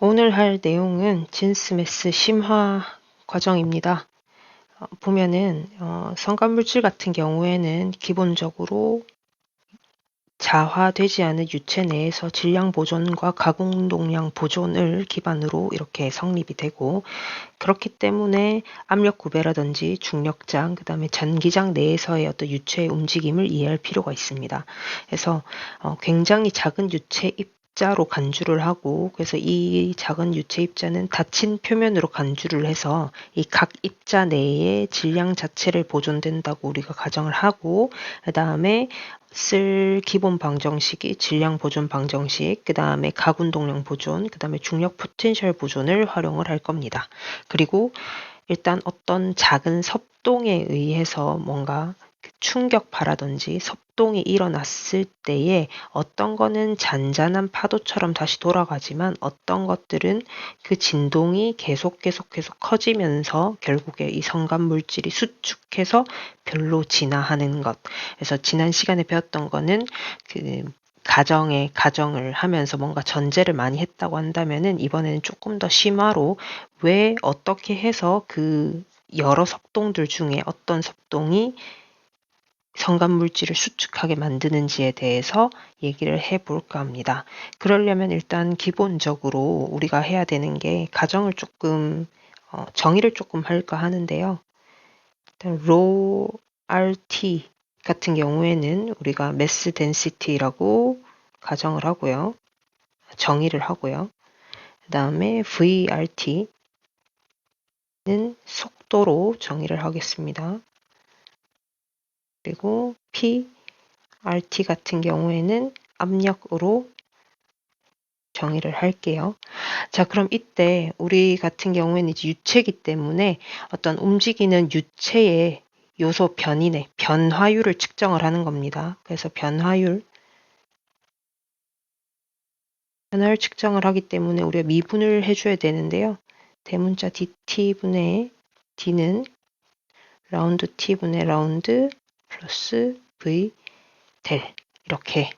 오늘 할 내용은 진스매스 심화 과정입니다. 보면은 성간물질 같은 경우에는 기본적으로 자화되지 않은 유체 내에서 질량 보존과 가공동량 보존을 기반으로 이렇게 성립이 되고, 그렇기 때문에 압력 구배라든지 중력장, 그 다음에 전기장 내에서의 어떤 유체의 움직임을 이해할 필요가 있습니다. 그래서 굉장히 작은 유체 입자로 간주를 하고, 그래서 이 작은 유체 입자는 닫힌 표면으로 간주를 해서 이 각 입자 내에 질량 자체를 보존된다고 우리가 가정을 하고, 그 다음에 쓸 기본 방정식이 질량 보존 방정식, 그 다음에 가군동량 보존, 그 다음에 중력 포텐셜 보존을 활용을 할 겁니다. 그리고 일단 어떤 작은 섭동에 의해서 뭔가 충격파라든지 섭동이 일어났을 때에 어떤 거는 잔잔한 파도처럼 다시 돌아가지만 어떤 것들은 그 진동이 계속 커지면서 결국에 이 성간 물질이 수축해서 별로 진화하는 것. 그래서 지난 시간에 배웠던 거는 그 가정을 하면서 뭔가 전제를 많이 했다고 한다면은 이번에는 조금 더 심화로 왜 어떻게 해서 그 여러 섭동들 중에 어떤 섭동이 성간 물질을 수축하게 만드는지에 대해서 얘기를 해볼까 합니다. 그러려면 일단 기본적으로 우리가 해야 되는 게 가정을 조금 정의를 조금 할까 하는데요. 일단 rho RT 같은 경우에는 우리가 mass density라고 가정을 하고요. 정의를 하고요. 그 다음에 VRT는 속도로 정의를 하겠습니다. 그리고 PRT 같은 경우에는 압력으로 정의를 할게요. 자, 그럼 이때 우리 같은 경우에는 이제 유체이기 때문에 어떤 움직이는 유체의 요소 변인의 변화율을 측정을 하는 겁니다. 그래서 변화율 측정을 하기 때문에 우리가 미분을 해줘야 되는데요. 대문자 dt분의 d는 라운드 t분의 라운드 플러스 v 델 이렇게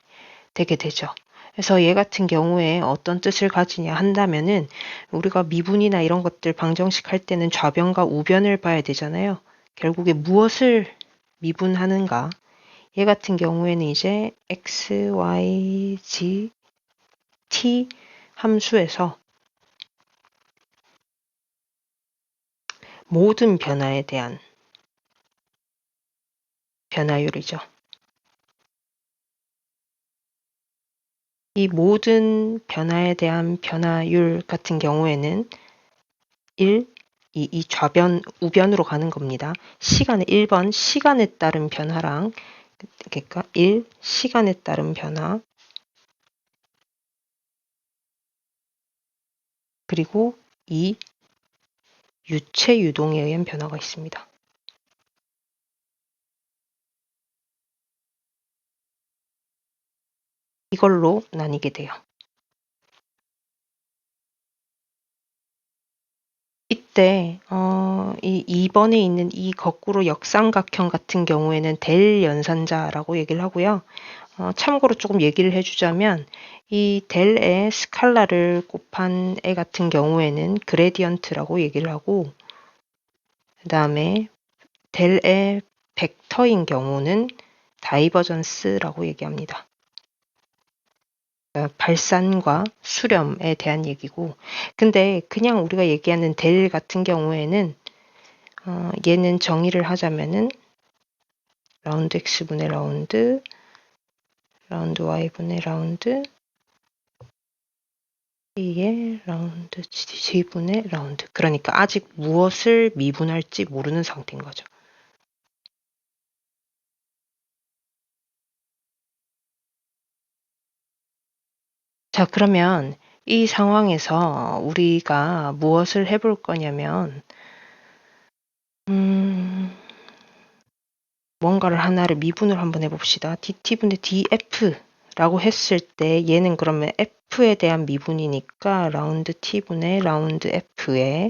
되게 되죠. 그래서 얘 같은 경우에 어떤 뜻을 가지냐 한다면은 우리가 미분이나 이런 것들 방정식 할 때는 좌변과 우변을 봐야 되잖아요. 결국에 무엇을 미분하는가? 얘 같은 경우에는 이제 x, y, z, t 함수에서 모든 변화에 대한 변화율이죠. 이 모든 변화에 대한 변화율 같은 경우에는 1, 이 좌변, 우변으로 가는 겁니다. 시간에 1번 시간에 따른 변화랑 그러니까 1, 시간에 따른 변화 그리고 2, 유체 유동에 의한 변화가 있습니다. 이걸로 나뉘게 돼요. 이때 이 2번에 있는 이 거꾸로 역삼각형 같은 경우에는 델 연산자라고 얘기를 하고요. 참고로 조금 얘기를 해주자면 이 델의 스칼라를 곱한 애 같은 경우에는 그레디언트라고 얘기를 하고 그 다음에 델의 벡터인 경우는 다이버전스라고 얘기합니다. 발산과 수렴에 대한 얘기고 근데 그냥 우리가 얘기하는 델 같은 경우에는 얘는 정의를 하자면은 라운드 x분의 라운드 y분의 라운드 A의 라운드 G분의 라운드. 그러니까 아직 무엇을 미분할지 모르는 상태인 거죠. 자, 그러면 이 상황에서 우리가 무엇을 해볼 거냐면 뭔가를 하나를 미분을 한번 해봅시다. dt분의 df라고 했을 때 얘는 그러면 f에 대한 미분이니까 라운드 t분의 라운드 f에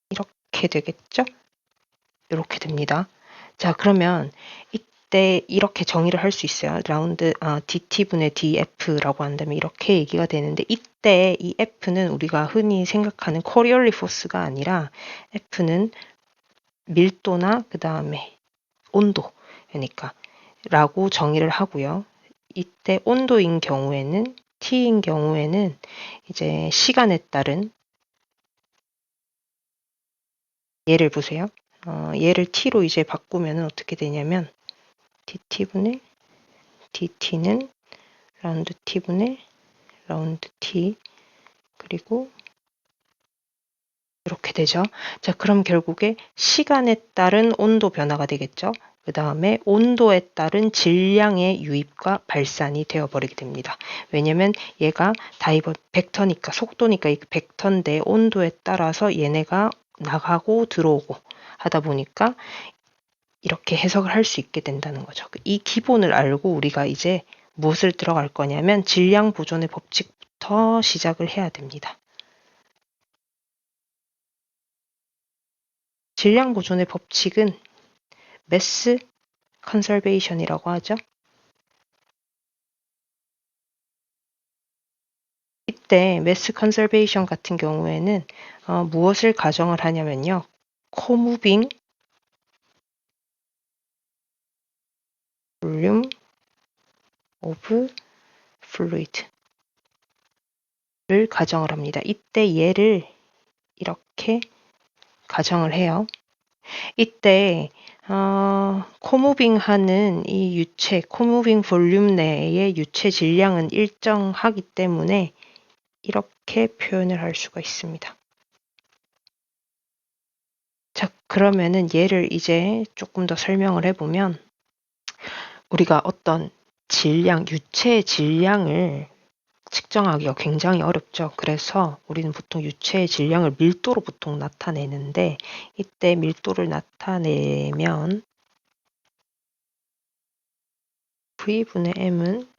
이렇게 되겠죠? 이렇게 됩니다. 자, 그러면 이때 이렇게 정의를 할 수 있어요. 라운드 dt분의 df라고 한다면 이렇게 얘기가 되는데, 이때 이 f는 우리가 흔히 생각하는 코리올리 포스가 아니라 f는 밀도나 그 다음에 온도, 그러니까 라고 정의를 하고요. 이때 온도인 경우에는 t인 경우에는 이제 시간에 따른, 얘를 보세요. 얘를 t로 이제 바꾸면 어떻게 되냐면 dt분의 dt는 라운드 t분의 라운드 t, 그리고 이렇게 되죠. 자, 그럼 결국에 시간에 따른 온도 변화가 되겠죠. 그 다음에 온도에 따른 질량의 유입과 발산이 되어버리게 됩니다. 왜냐면 얘가 벡터니까, 속도니까 이 벡터인데 온도에 따라서 얘네가 나가고 들어오고 하다 보니까 이렇게 해석을 할 수 있게 된다는 거죠. 이 기본을 알고 우리가 이제 무엇을 들어갈 거냐면 질량 보존의 법칙부터 시작을 해야 됩니다. 질량 보존의 법칙은 매스 컨설베이션이라고 하죠. 이때 매스 컨설베이션 같은 경우에는 무엇을 가정을 하냐면요. 코무빙 볼륨 오브 플루이드를 가정을 합니다. 이때 얘를 이렇게 가정을 해요. 이때 코무빙 하는 이 유체, 코무빙 볼륨 내의 유체 질량은 일정하기 때문에 이렇게 표현을 할 수가 있습니다. 자, 그러면은 얘를 이제 조금 더 설명을 해보면, 우리가 어떤 질량, 유체의 질량을 측정하기가 굉장히 어렵죠. 그래서 우리는 보통 유체의 질량을 밀도로 보통 나타내는데, 이때 밀도를 나타내면 V분의 M은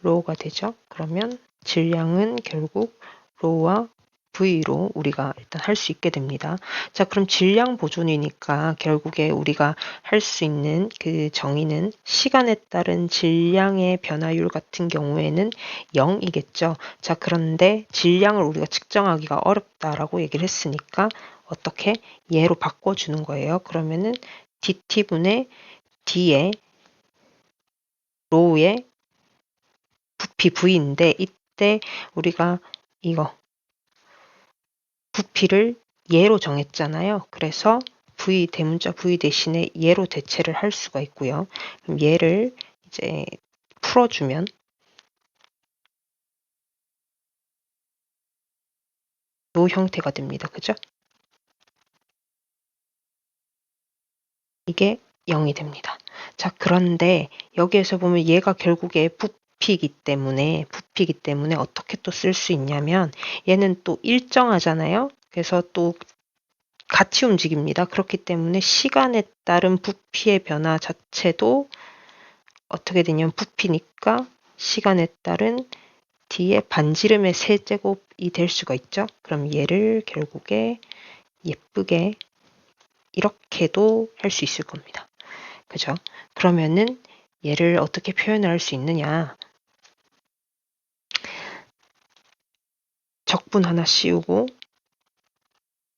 로가 되죠. 그러면 질량은 결국 로와 V로 우리가 일단 할 수 있게 됩니다. 자, 그럼 질량 보존이니까 결국에 우리가 할 수 있는 그 정의는 시간에 따른 질량의 변화율 같은 경우에는 0이겠죠. 자, 그런데 질량을 우리가 측정하기가 어렵다라고 얘기를 했으니까 어떻게 얘로 바꿔주는 거예요. 그러면은 dt분의 d의 로의 부피 V인데, 이때 우리가 이거 부피를 얘로 정했잖아요. 그래서 V, 대문자 V 대신에 얘로 대체를 할 수가 있고요. 그럼 얘를 이제 풀어주면 이 형태가 됩니다. 그죠? 이게 0이 됩니다. 자, 그런데 여기에서 보면 얘가 결국에 부피이기 때문에 어떻게 또 쓸 수 있냐면, 얘는 또 일정하잖아요. 그래서 또 같이 움직입니다. 그렇기 때문에 시간에 따른 부피의 변화 자체도 어떻게 되냐면 부피니까 시간에 따른 D의 반지름의 세제곱이 될 수가 있죠. 그럼 얘를 결국에 예쁘게 이렇게도 할 수 있을 겁니다. 그죠? 그러면은 얘를 어떻게 표현을 할 수 있느냐. 적분 하나 씌우고,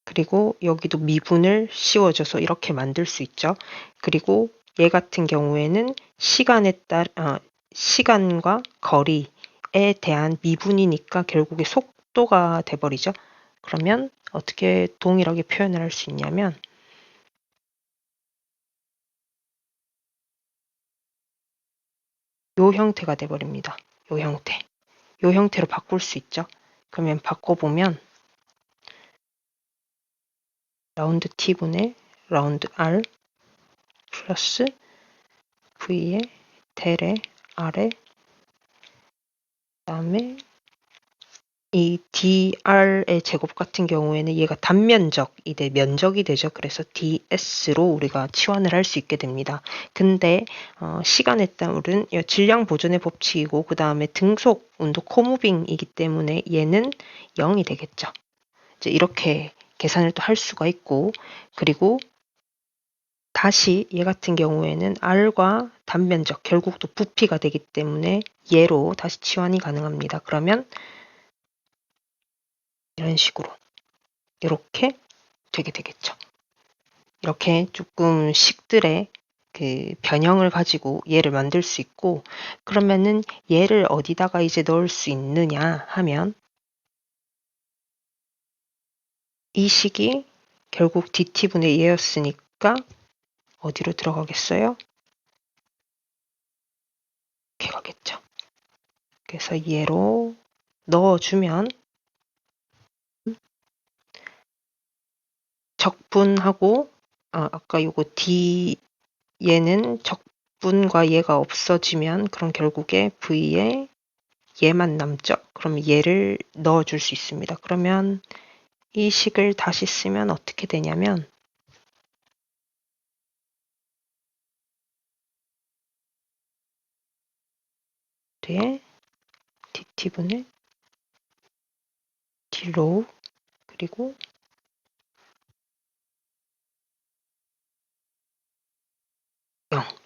그리고 여기도 미분을 씌워줘서 이렇게 만들 수 있죠. 그리고 얘 같은 경우에는 시간과 거리에 대한 미분이니까 결국에 속도가 돼버리죠. 그러면 어떻게 동일하게 표현을 할 수 있냐면, 요 형태가 돼버립니다. 요 형태. 요 형태로 바꿀 수 있죠. 그러면 바꿔보면 라운드 t분의 라운드 r 플러스 v의 델의 r의 그다음에 이 dr의 제곱 같은 경우에는 얘가 단면적이 면적이 되죠. 그래서 ds로 우리가 치환을 할 수 있게 됩니다. 근데 시간에 따른 질량 보존의 법칙이고, 그 다음에 등속 운동 코무빙이기 때문에 얘는 0이 되겠죠. 이제 이렇게 계산을 또 할 수가 있고, 그리고 다시 얘 같은 경우에는 R과 단면적, 결국 또 부피가 되기 때문에 얘로 다시 치환이 가능합니다. 그러면 이런 식으로 이렇게 되게 되겠죠. 이렇게 조금 식들의 그 변형을 가지고 얘를 만들 수 있고, 그러면은 얘를 어디다가 이제 넣을 수 있느냐 하면 이 식이 결국 dt분의 얘였으니까 어디로 들어가겠어요? 이렇게 가겠죠. 그래서 얘로 넣어주면 적분하고 아까 요거 D 얘는 적분과 얘가 없어지면 그럼 결국에 V에 얘만 남죠. 그럼 얘를 넣어줄 수 있습니다. 그러면 이 식을 다시 쓰면 어떻게 되냐면 뒤에 dt분의 d로우 그리고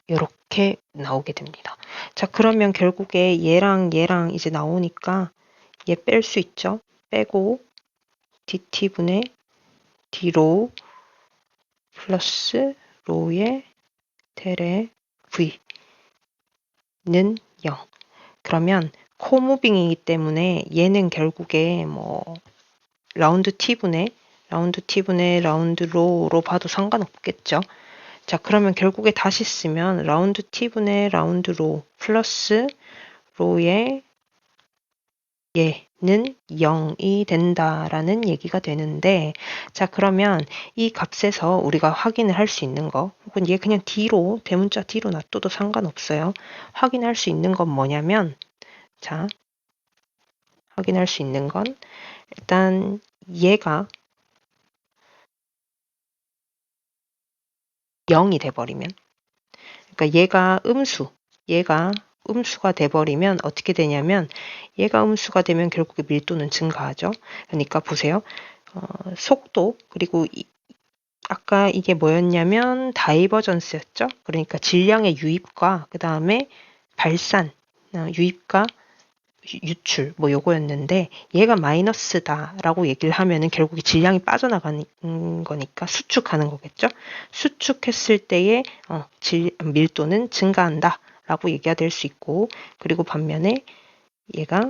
이렇게 나오게 됩니다. 자, 그러면 결국에 얘랑 얘랑 이제 나오니까 얘 뺄 수 있죠. 빼고 dt분의 d로우 플러스 로우의 델의 v는 0. 그러면 코무빙이기 때문에 얘는 결국에 뭐 라운드 t분의 라운드 로우로 봐도 상관없겠죠. 자, 그러면 결국에 다시 쓰면 라운드 t분의 라운드 로우 플러스 로우의 얘는 0이 된다라는 얘기가 되는데, 자, 그러면 이 값에서 우리가 확인을 할 수 있는 거, 혹은 얘 그냥 D로, 대문자 D로 놔둬도 상관없어요. 확인할 수 있는 건 뭐냐면, 자, 확인할 수 있는 건 일단 얘가 0이 돼버리면, 그러니까 얘가 음수가 돼버리면 어떻게 되냐면, 얘가 음수가 되면 결국에 밀도는 증가하죠. 그러니까 보세요. 속도, 그리고 아까 이게 뭐였냐면 다이버전스였죠. 그러니까 질량의 유입과 그 다음에 발산, 유입과 유출 뭐 요거였는데, 얘가 마이너스다라고 얘기를 하면은 결국에 질량이 빠져나가는 거니까 수축하는 거겠죠. 수축했을 때의 밀도는 증가한다라고 얘기가 될 수 있고, 그리고 반면에 얘가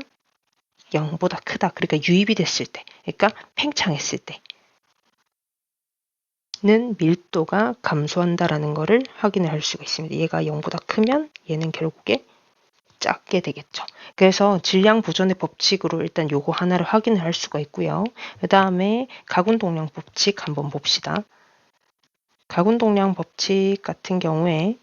0보다 크다. 그러니까 유입이 됐을 때, 그러니까 팽창했을 때는 밀도가 감소한다라는 것을 확인을 할 수가 있습니다. 얘가 0보다 크면 얘는 결국에 작게 되겠죠. 그래서 질량 보존의 법칙으로 일단 요거 하나를 확인을 할 수가 있고요. 그 다음에 가군동량 법칙 한번 봅시다. 가군동량 법칙 같은 경우에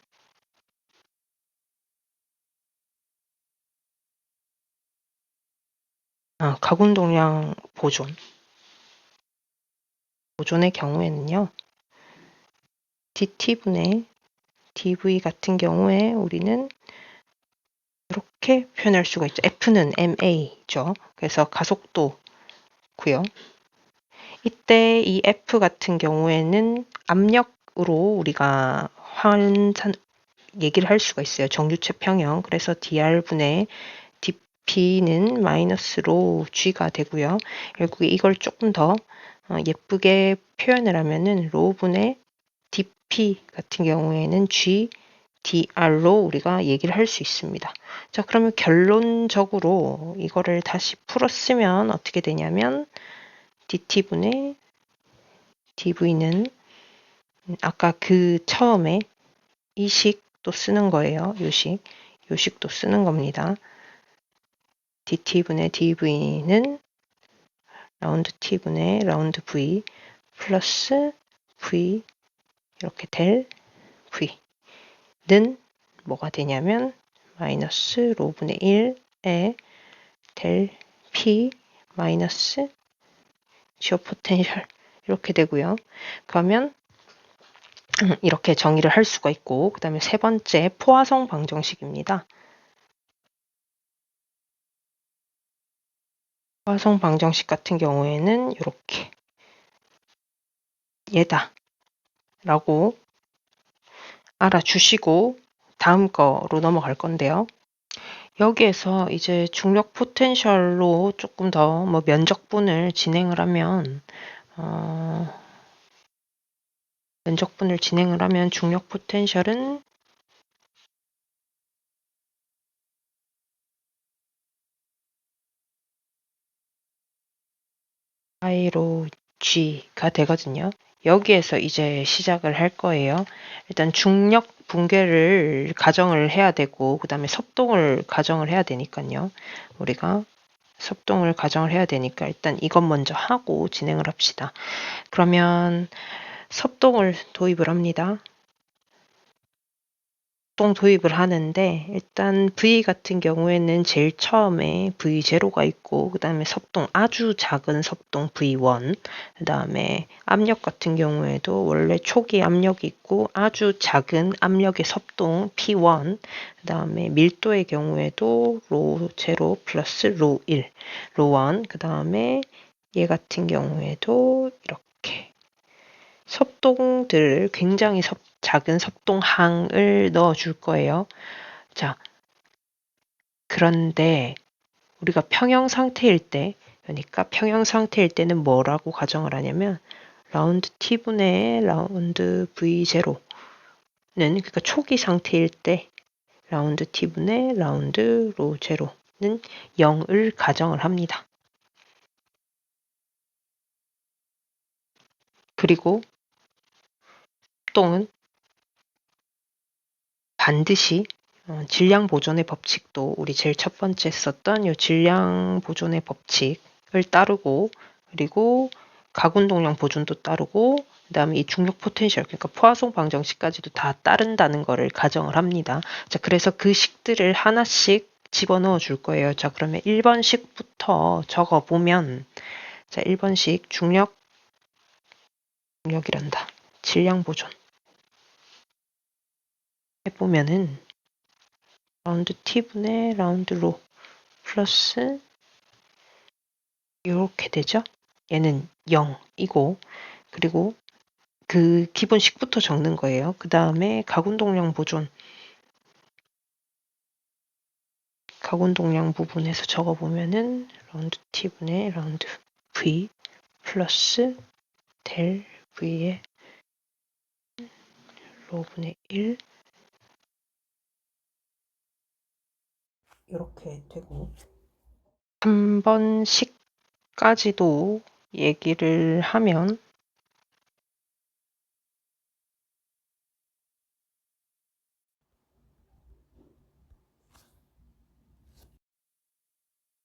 가군동량 보존의 경우에는요. dt분의 dv 같은 경우에 우리는 이렇게 표현할 수가 있죠. F는 ma죠. 그래서 가속도고요. 이때 이 F 같은 경우에는 압력으로 우리가 얘기를 할 수가 있어요. 정유체 평형. 그래서 dr분의 dp는 마이너스로 g가 되고요. 결국에 이걸 조금 더 예쁘게 표현을 하면은 로분의 dp 같은 경우에는 g dr로 우리가 얘기를 할 수 있습니다. 자, 그러면 결론적으로 이거를 다시 풀었으면 어떻게 되냐면 dt분의 dv는 아까 그 처음에 이 식도 쓰는 거예요. 요식도 쓰는 겁니다. dt분의 dv는 라운드 t분의 라운드 v 플러스 v 이렇게 될 v는 뭐가 되냐면 마이너스 로분의 1에 될 p 마이너스 지오 포텐셜 이렇게 되고요. 그러면 이렇게 정의를 할 수가 있고, 그 다음에 세 번째 포화성 방정식입니다. 포화성 방정식 같은 경우에는 이렇게 얘다 라고 알아주시고 다음 거로 넘어갈 건데요. 여기에서 이제 중력 포텐셜로 조금 더 뭐 면적분을 진행을 하면 중력 포텐셜은 I로 G가 되거든요. 여기에서 이제 시작을 할 거예요. 일단 중력 붕괴를 가정을 해야 되고 그 다음에 섭동을 가정을 해야 되니까요. 우리가 섭동을 가정을 해야 되니까 일단 이것 먼저 하고 진행을 합시다. 그러면 섭동을 도입을 합니다. 섭동 도입을 하는데 일단 V 같은 경우에는 제일 처음에 V0가 있고 그 다음에 섭동 아주 작은 섭동 V1 그 다음에 압력 같은 경우에도 원래 초기 압력이 있고 아주 작은 압력의 섭동 P1 그 다음에 밀도의 경우에도 로0 플러스 로1 로1 그 다음에 얘 같은 경우에도 이렇게 섭동들을 굉장히 작은 섭동항을 넣어 줄 거예요. 자, 그런데 우리가 평형 상태일 때, 그러니까 평형 상태일 때는 뭐라고 가정을 하냐면 라운드 t분의 라운드 v0는 그러니까 초기 상태일 때 라운드 t분의 라운드 로 제로는 0을 가정을 합니다. 그리고 섭동은 반드시 질량 보존의 법칙도 우리 제일 첫 번째 썼던 이 질량 보존의 법칙을 따르고 그리고 가군동량 보존도 따르고 그 다음에 이 중력 포텐셜 그러니까 포화송 방정식까지도 다 따른다는 거를 가정을 합니다. 자, 그래서 그 식들을 하나씩 집어넣어 줄 거예요. 자, 그러면 1번식부터 적어보면 자, 1번식 중력이란다. 질량 보존 해보면은 라운드 t분의 라운드 로 플러스 이렇게 되죠. 얘는 0이고 그리고 그 기본식부터 적는 거예요. 그 다음에 가군동량 부분에서 적어보면은 라운드 t분의 라운드 v 플러스 델 v의 로분의 1 이렇게 되고 3번식까지도 얘기를 하면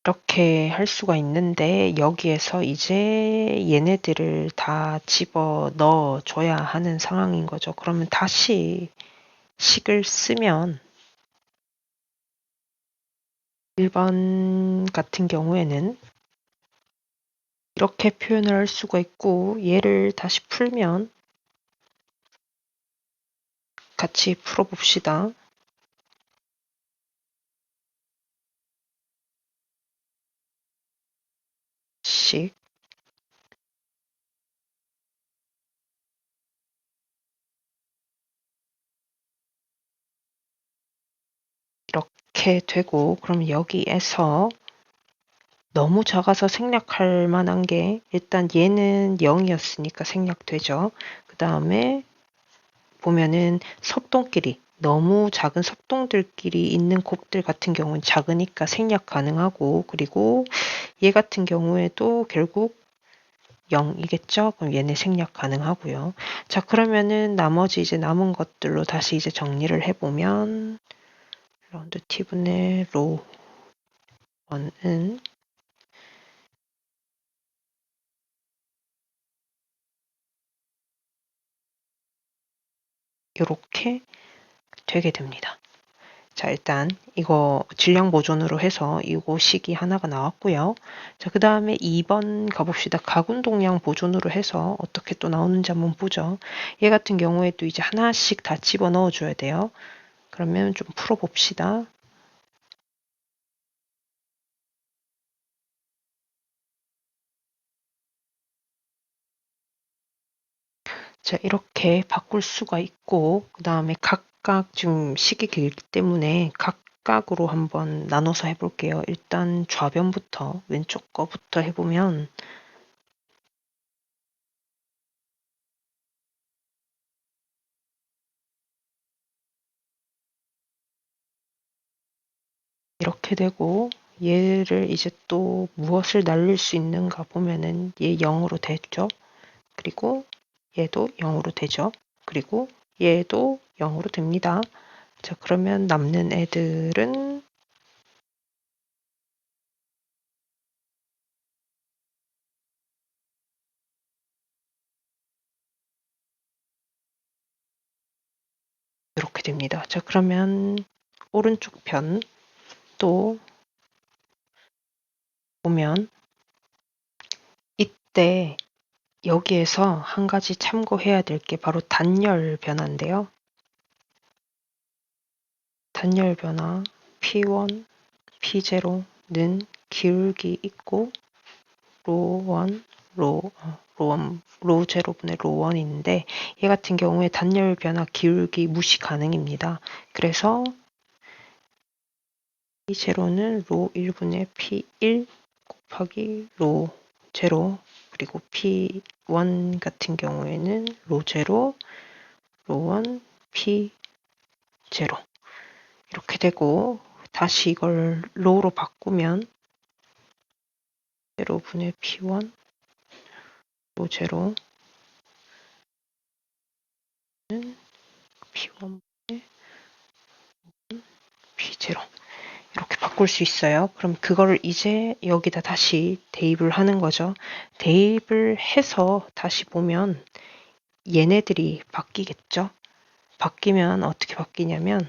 이렇게 할 수가 있는데 여기에서 이제 얘네들을 다 집어 넣어 줘야 하는 상황인 거죠. 그러면 다시 식을 쓰면 1번 같은 경우에는 이렇게 표현을 할 수가 있고 얘를 다시 풀면 같이 풀어봅시다. 식 이렇게 되고 그럼 여기에서 너무 작아서 생략할 만한 게 일단 얘는 0이었으니까 생략되죠. 그 다음에 보면은 섭동끼리 너무 작은 섭동들끼리 있는 곡들 같은 경우는 작으니까 생략 가능하고 그리고 얘 같은 경우에도 결국 0이겠죠? 그럼 얘네 생략 가능하고요. 자, 그러면은 나머지 이제 남은 것들로 다시 이제 정리를 해보면 라운드 t분의 로 1은 이렇게 되게 됩니다. 자, 일단 이거 질량 보존으로 해서 이거 식이 하나가 나왔고요. 자, 그 다음에 2번 가봅시다. 가군동량 보존으로 해서 어떻게 또 나오는지 한번 보죠. 얘 같은 경우에도 이제 하나씩 다 집어 넣어 줘야 돼요. 그러면 좀 풀어봅시다. 자, 이렇게 바꿀 수가 있고, 그 다음에 각각 지금 식이 길기 때문에 각각으로 한번 나눠서 해볼게요. 일단 좌변부터, 왼쪽 거부터 해보면, 이렇게 되고, 얘를 이제 또 무엇을 날릴 수 있는가 보면은 얘 0으로 되죠. 그리고 얘도 0으로 되죠. 그리고 얘도 0으로 됩니다. 자, 그러면 남는 애들은 이렇게 됩니다. 자, 그러면 오른쪽 편 또 보면 이때 여기에서 한 가지 참고해야 될 게 바로 단열 변화인데요. 단열 변화 P1, P0는 기울기 있고 로1, 로 제로분의 로1인데 얘 같은 경우에 단열 변화 기울기 무시 가능입니다. 그래서 P0는 로 1분의 P1 곱하기 로 제로 그리고 P1 같은 경우에는 로 제로, 로1, P0 이렇게 되고 다시 이걸 로로 바꾸면 제로분의 P1, 로 제로는 P1분의 P0 이렇게 바꿀 수 있어요. 그럼 그거를 이제 여기다 다시 대입을 하는 거죠. 대입을 해서 다시 보면 얘네들이 바뀌겠죠. 바뀌면 어떻게 바뀌냐면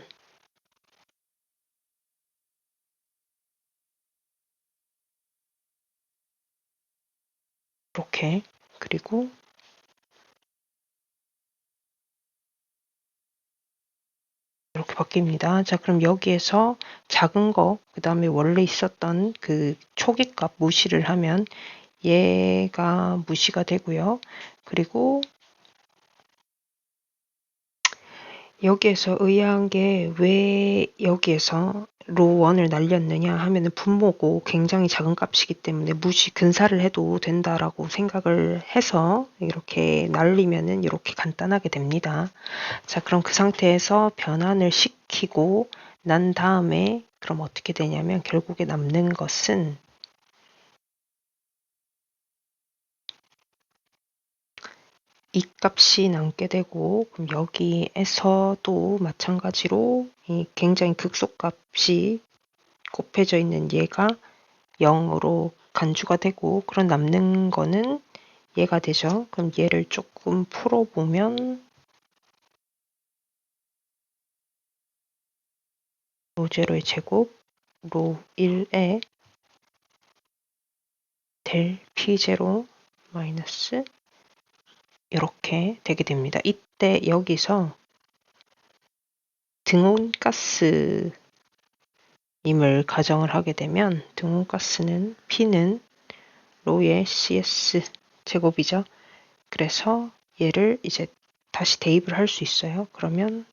이렇게 그리고 이렇게 바뀝니다. 자, 그럼 여기에서 작은 거, 그 다음에 원래 있었던 그 초기값 무시를 하면 얘가 무시가 되고요. 그리고 여기에서 의아한 게 왜 여기에서 로1을 날렸느냐 하면은 분모고 굉장히 작은 값이기 때문에 무시 근사를 해도 된다라고 생각을 해서 이렇게 날리면은 이렇게 간단하게 됩니다. 자, 그럼 그 상태에서 변환을 시키고 난 다음에 그럼 어떻게 되냐면 결국에 남는 것은 이 값이 남게 되고 그럼 여기에서도 마찬가지로 이 굉장히 극소값이 곱해져 있는 얘가 0으로 간주가 되고 그런 남는 거는 얘가 되죠. 그럼 얘를 조금 풀어보면 로 제로의 제곱 로 1에 델 P0 마이너스 이렇게 되게 됩니다. 이때 여기서 등온가스임을 가정을 하게 되면 등온가스는 P는 로의 CS 제곱이죠. 그래서 얘를 이제 다시 대입을 할 수 있어요. 그러면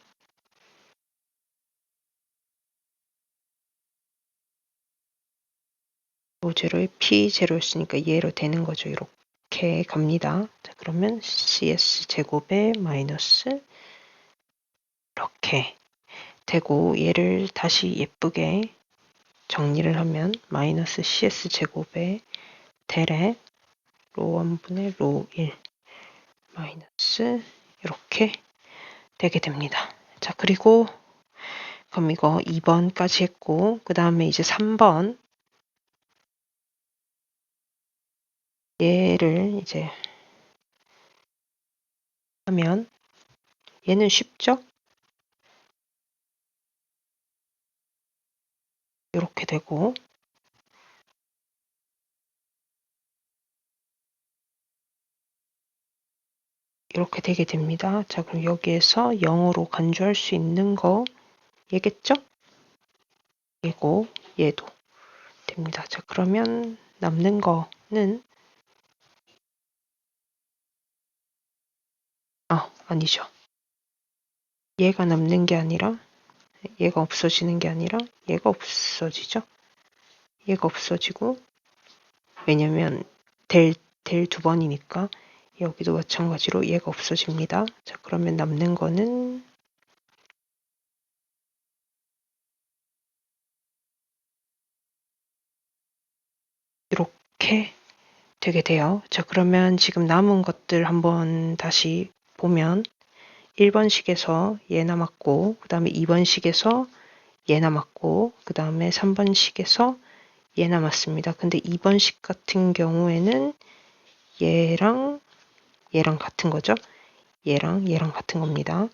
로 제로의 P0였으니까 얘로 되는 거죠. 이렇게 갑니다. 자, 그러면 CS 제곱에 마이너스 이렇게 되고 얘를 다시 예쁘게 정리를 하면 마이너스 CS 제곱에 델에 로 1분의 로 1 마이너스 이렇게 되게 됩니다. 자, 그리고 그럼 이거 2번까지 했고 그 다음에 이제 3번 얘를 이제 하면 얘는 쉽죠? 이렇게 되고 이렇게 되게 됩니다. 자, 그럼 여기에서 0으로 간주할 수 있는 거 얘겠죠? 얘고 얘도 됩니다. 자, 그러면 남는 거는 아니죠. 얘가 남는 게 아니라 얘가 없어지는 게 아니라 얘가 없어지죠. 얘가 없어지고 왜냐면 될 두 번이니까 여기도 마찬가지로 얘가 없어집니다. 자, 그러면 남는 거는 이렇게 되게 돼요. 자, 그러면 지금 남은 것들 한번 다시 보면 1번식에서 얘 남았고 그 다음에 2번식에서 얘 남았고 그 다음에 3번식에서 얘 남았습니다. 근데 2번식 같은 경우에는 얘랑 같은 거죠. 얘랑 같은 겁니다.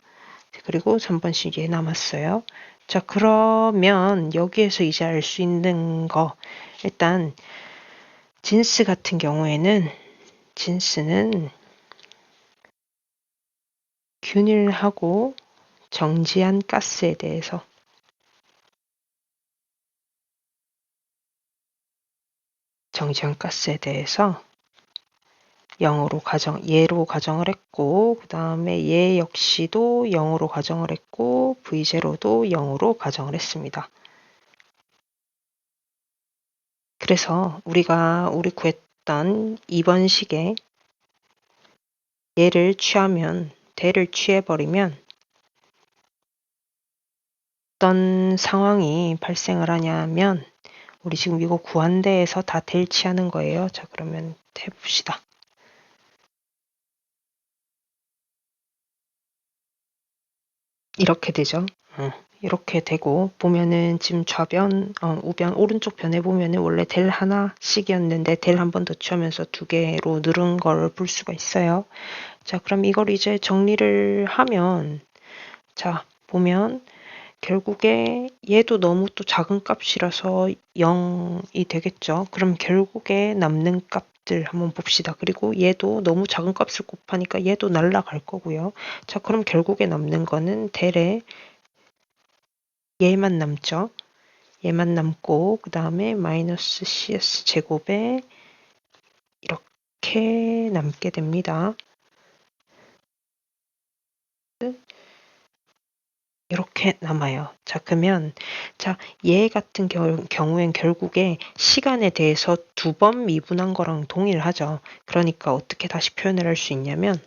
그리고 3번씩 얘 남았어요. 자, 그러면 여기에서 이제 알 수 있는 거 일단 진스 같은 경우에는 진스는 균일하고 정지한 가스에 대해서 얘로 가정을 했고 그 다음에 얘 역시도 0으로 가정을 했고 V0도 0으로 가정을 했습니다. 그래서 우리 구했던 2번 식에 얘를 취하면 대를 취해버리면 어떤 상황이 발생을 하냐면 우리 지금 이거 구한 데에서 다 델 취하는 거예요. 자, 그러면 해봅시다. 이렇게 되죠. 이렇게 되고 보면은 지금 우변 오른쪽 변에 보면은 원래 델 하나씩이었는데 델 한 번 더 취하면서 두 개로 늘은 걸 볼 수가 있어요. 자, 그럼 이걸 이제 정리를 하면 자, 보면 결국에 얘도 너무 또 작은 값이라서 0이 되겠죠. 그럼 결국에 남는 값들 한번 봅시다. 그리고 얘도 너무 작은 값을 곱하니까 얘도 날라갈 거고요. 자, 그럼 결국에 남는 거는 델에 얘만 남죠. 얘만 남고 그 다음에 마이너스 cs 제곱에 이렇게 남게 됩니다. 이렇게 남아요. 자, 그러면 얘 같은 경우엔 결국에 시간에 대해서 두 번 미분한 거랑 동일하죠. 그러니까 어떻게 다시 표현을 할 수 있냐면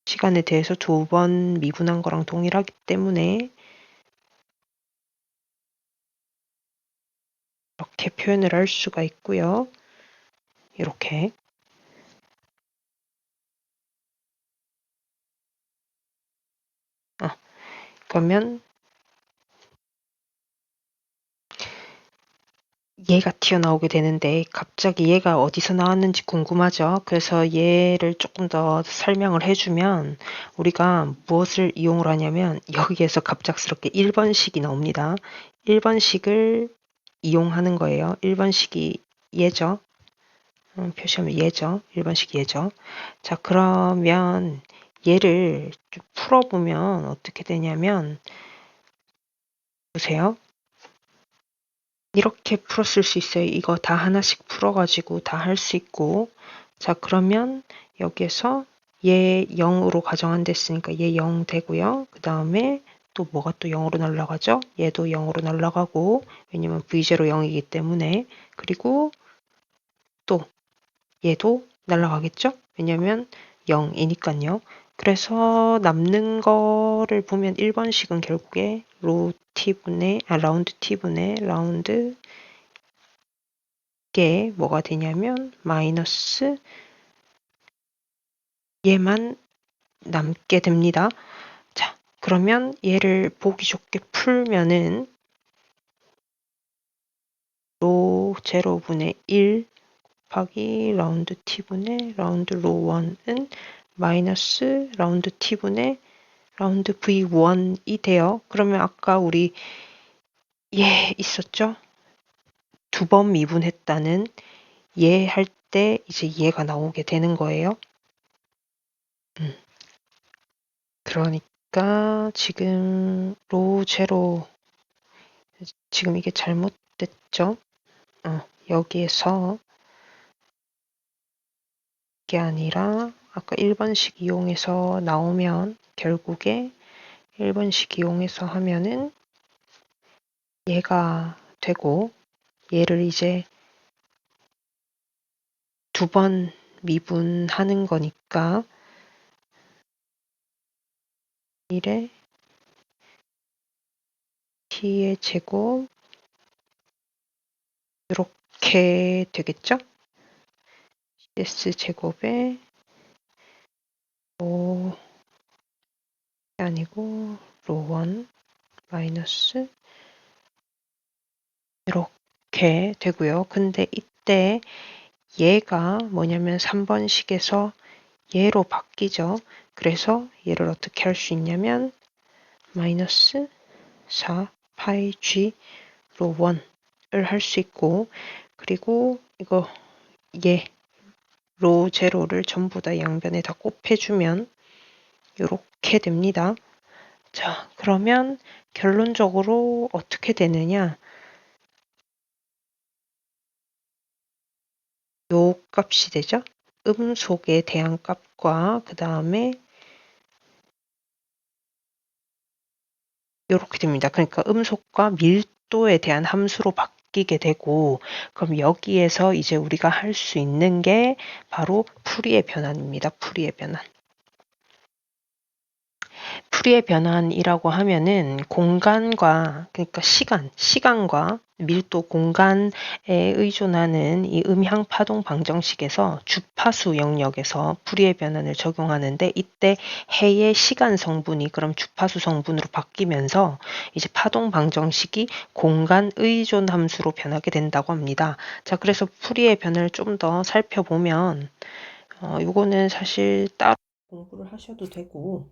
시간에 대해서 두 번 미분한 거랑 동일하기 때문에 이렇게 표현을 할 수가 있고요. 이렇게 그러면 얘가 튀어나오게 되는데 갑자기 얘가 어디서 나왔는지 궁금하죠. 그래서 얘를 조금 더 설명을 해주면 우리가 무엇을 이용을 하냐면 여기에서 갑작스럽게 1번식이 나옵니다. 1번식을 이용하는 거예요. 1번식이 얘죠. 표시하면 얘죠. 1번식 얘죠. 자, 그러면 얘를 좀 풀어보면 어떻게 되냐면 보세요. 이렇게 풀었을 수 있어요. 이거 다 하나씩 풀어가지고 다 할 수 있고 자, 그러면 여기에서 얘 0으로 가정한댔으니까 얘 0 되고요. 그 다음에 또 뭐가 또 0으로 날아가죠? 얘도 0으로 날아가고 왜냐면 V0 0이기 때문에 그리고 또 얘도 날아가겠죠? 왜냐면 0이니까요. 그래서 남는 거를 보면 1번식은 결국에 라운드 t분의 라운드 게 뭐가 되냐면 마이너스 얘만 남게 됩니다. 자, 그러면 얘를 보기 좋게 풀면은 로 제로분의 1 곱하기 라운드 t분의 라운드 로 1은 마이너스 라운드 t분의 라운드 v1이 돼요. 그러면 아까 우리 얘 있었죠? 두 번 미분했다는 얘 할 때 이제 얘가 나오게 되는 거예요. 그러니까 지금 로 제로 지금 이게 잘못됐죠? 여기에서 이게 아니라 아까 1번식 이용해서 나오면 결국에 1번식 이용해서 하면은 얘가 되고 얘를 이제 2번 미분하는 거니까 1에 t의 제곱 이렇게 되겠죠? s제곱에 로 아니고 로1 마이너스 이렇게 되고요. 근데 이때 얘가 뭐냐면 3번식에서 얘로 바뀌죠. 그래서 얘를 어떻게 할 수 있냐면 마이너스 4 파이 g 로 1을 할 수 있고 그리고 이거 얘 로 제로를 전부 다 양변에 다 곱해주면 이렇게 됩니다. 자, 그러면 결론적으로 어떻게 되느냐? 요 값이 되죠? 음속에 대한 값과 그 다음에 이렇게 됩니다. 그러니까 음속과 밀도에 대한 함수로 바뀌게 되고 그럼 여기에서 이제 우리가 할 수 있는 게 바로 풀이의 변환입니다. 풀이의 변환. 풀이의 변환이라고 하면은 공간과 그러니까 시간과 밀도 공간에 의존하는 이 음향 파동 방정식에서 주파수 영역에서 풀이의 변환을 적용하는데 이때 해의 시간 성분이 그럼 주파수 성분으로 바뀌면서 이제 파동 방정식이 공간 의존 함수로 변하게 된다고 합니다. 자, 그래서 풀이의 변화를 좀 더 살펴보면 요거는 사실 따로 공부를 하셔도 되고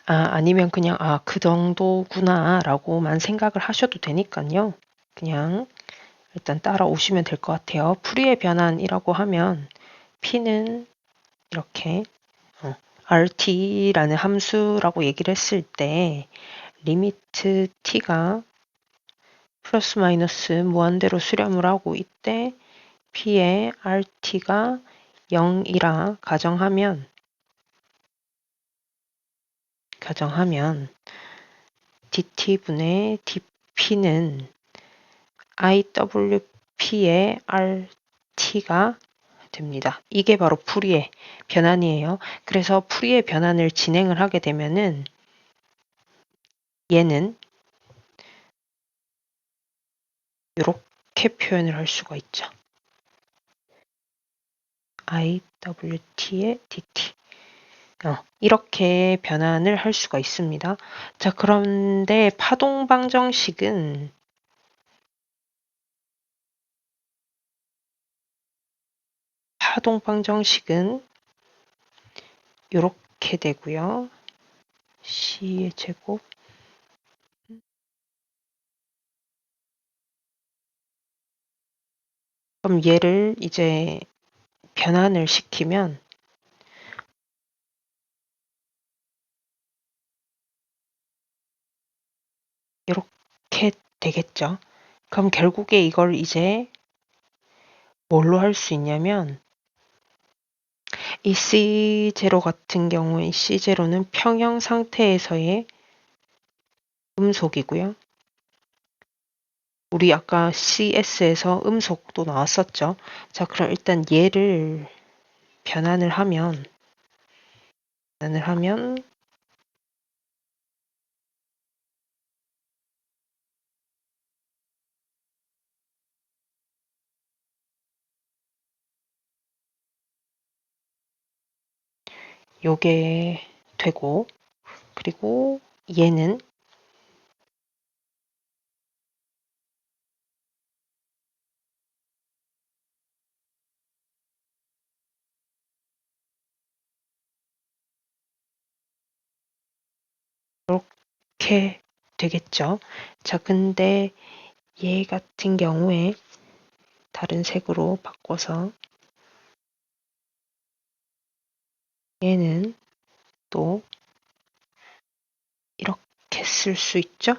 아니면 그냥 그 정도구나 라고만 생각을 하셔도 되니까요. 그냥 일단 따라오시면 될 것 같아요. 풀이의 변환이라고 하면 P는 이렇게 RT라는 함수라고 얘기를 했을 때 리미트 T가 플러스 마이너스 무한대로 수렴을 하고 이때 P의 RT가 0이라 가정하면 dt분의 dp는 IWP의 RT가 됩니다. 이게 바로 풀이의 변환이에요. 그래서 풀이의 변환을 진행을 하게 되면은 얘는 이렇게 표현을 할 수가 있죠. IWT의 DT. 이렇게 변환을 할 수가 있습니다. 자, 그런데 파동 방정식은 이렇게 되고요. C의 제곱 그럼 얘를 이제 변환을 시키면 이렇게 되겠죠. 그럼 결국에 이걸 이제 뭘로 할 수 있냐면 이 C0 같은 경우에 이 C0는 평형 상태에서의 음속이고요. 우리 아까 CS에서 음속도 나왔었죠. 자, 그럼 일단 얘를 변환을 하면 요게 되고 그리고 얘는 이렇게 되겠죠. 자, 근데 얘 같은 경우에 다른 색으로 바꿔서 얘는 또 이렇게 쓸 수 있죠.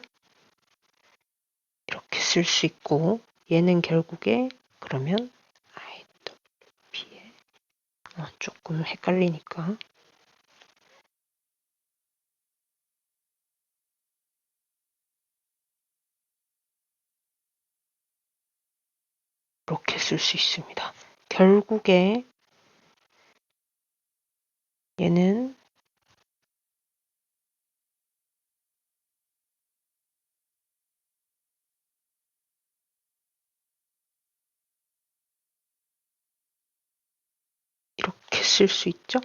이렇게 쓸 수 있고 얘는 결국에 그러면 IWP의 조금 헷갈리니까. 이렇게 쓸 수 있습니다. 결국에 얘는 이렇게 쓸 수 있죠?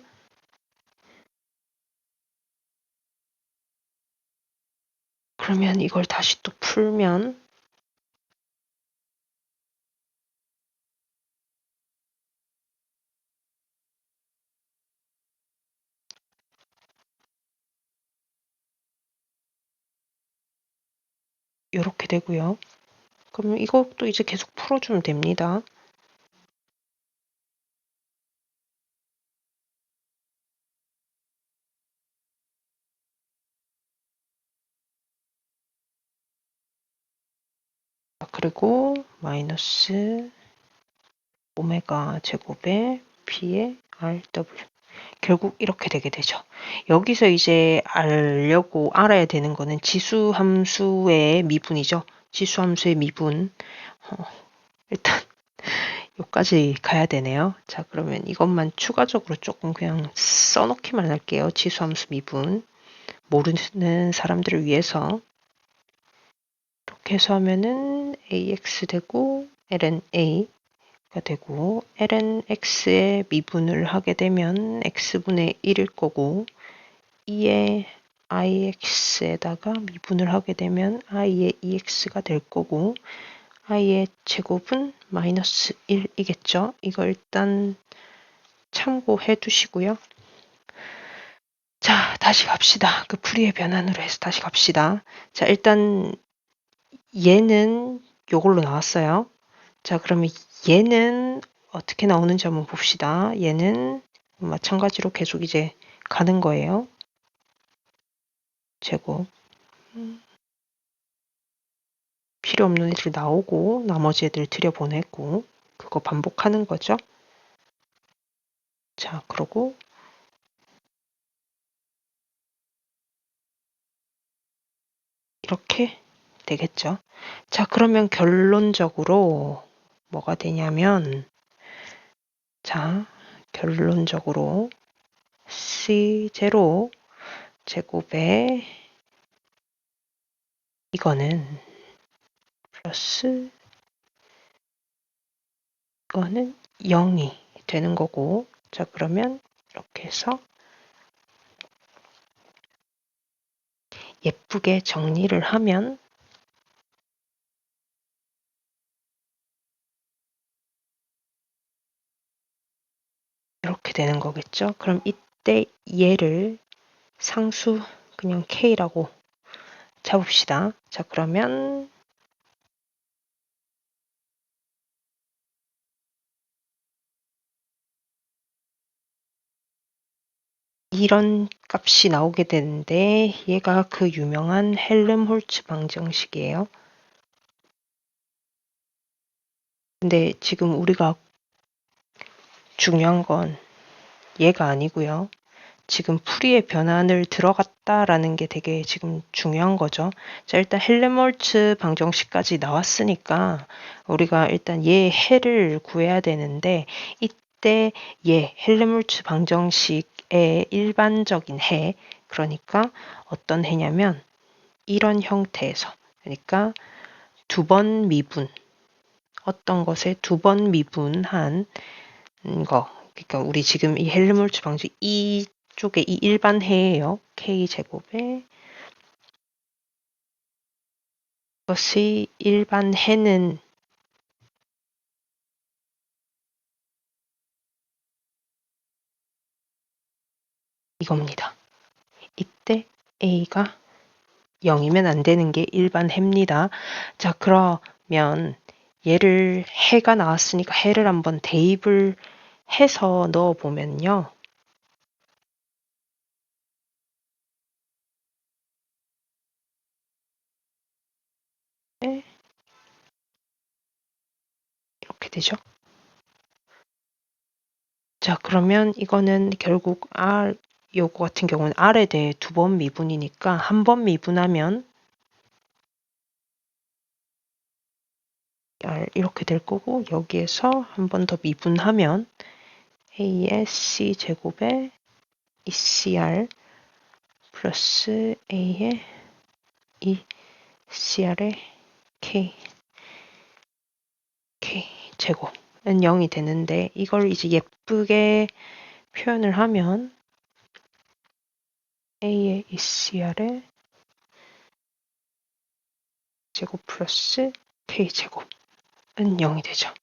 그러면 이걸 다시 또 풀면 이렇게 되고요. 그러면 이것도 이제 계속 풀어주면 됩니다. 그리고 마이너스 오메가 제곱의 P의 RW. 결국 이렇게 되게 되죠. 여기서 이제 알아야 되는 거는 지수함수의 미분이죠. 지수함수의 미분. 일단 여기까지 가야 되네요. 자, 그러면 이것만 추가적으로 조금 그냥 써놓기만 할게요. 지수함수 미분. 모르는 사람들을 위해서. 이렇게 해서 하면은 AX 되고 LNA가 되고 LNX의 미분을 하게 되면 X분의 1일 거고 2의 IX에다가 미분을 하게 되면 I의 EX가 될 거고 I의 제곱은 마이너스 1이겠죠. 이거 일단 참고해 두시고요. 자, 다시 갑시다. 그 풀이의 변환으로 해서 다시 갑시다. 자, 일단 얘는 요걸로 나왔어요. 자, 그러면 얘는 어떻게 나오는지 한번 봅시다. 얘는 마찬가지로 계속 이제 가는 거예요. 제곱. 필요 없는 애들 나오고 나머지 애들 들여보내고 그거 반복하는 거죠. 자, 그러고 이렇게 되겠죠. 자, 그러면 결론적으로 뭐가 되냐면 자, 결론적으로 C0 제곱에 이거는 플러스 이거는 0이 되는 거고 자, 그러면 이렇게 해서 예쁘게 정리를 하면 이렇게 되는 거겠죠. 그럼 이때 얘를 상수 그냥 K라고 잡읍시다. 자, 그러면 이런 값이 나오게 되는데 얘가 그 유명한 헬름홀츠 방정식이에요. 근데 지금 우리가 중요한 건 얘가 아니고요. 지금 풀이의 변환을 들어갔다라는 게 되게 지금 중요한 거죠. 자, 일단 헬름홀츠 방정식까지 나왔으니까 우리가 일단 얘 해를 구해야 되는데 이때 얘 헬름홀츠 방정식의 일반적인 해 그러니까 어떤 해냐면 이런 형태에서 그러니까 두 번 미분 어떤 것에 두 번 미분한 거 그러니까 우리 지금 이 헬름홀츠 방식 이쪽에 이 일반 해예요. K제곱에 이것이 일반 해는 이겁니다. 이때 A가 0이면 안 되는 게 일반 해입니다. 자, 그러면 얘를 해가 나왔으니까 해를 한번 대입을 해서 넣어 보면요. 네, 이렇게 되죠. 자, 그러면 이거는 결국 요거 같은 경우는 R에 대해 2번 미분이니까 한 번 미분하면 R 이렇게 될 거고, 여기에서 한 번 더 미분하면 A의 C제곱에 ECR 플러스 A의 ECR의 K제곱은 0이 되는데, 이걸 이제 예쁘게 표현을 하면 A의 ECR의 제곱 플러스 K제곱은 0이 되죠.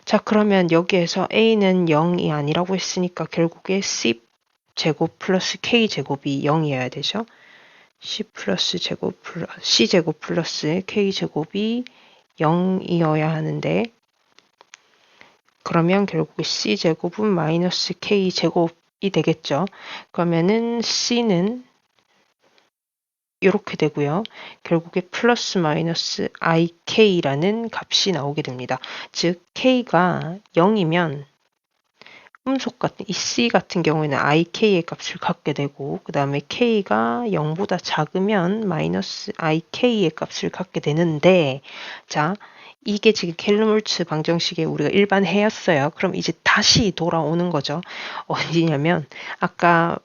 자, 그러면 여기에서 A는 0이 아니라고 했으니까 결국에 C제곱 플러스 K제곱이 0이어야 되죠. C제곱 플러스 K제곱이 0이어야 하는데, 그러면 결국에 C제곱은 마이너스 K제곱이 되겠죠. 그러면은 C는 이렇게 되고요. 결국에 플러스 마이너스 IK라는 값이 나오게 됩니다. 즉 K가 0이면 음속 같은 이 C 같은 경우에는 IK의 값을 갖게 되고, 그 다음에 K가 0보다 작으면 마이너스 IK의 값을 갖게 되는데, 자, 이게 지금 헬름홀츠 방정식의 우리가 일반 해였어요. 그럼 이제 다시 돌아오는 거죠. 어디냐면 아까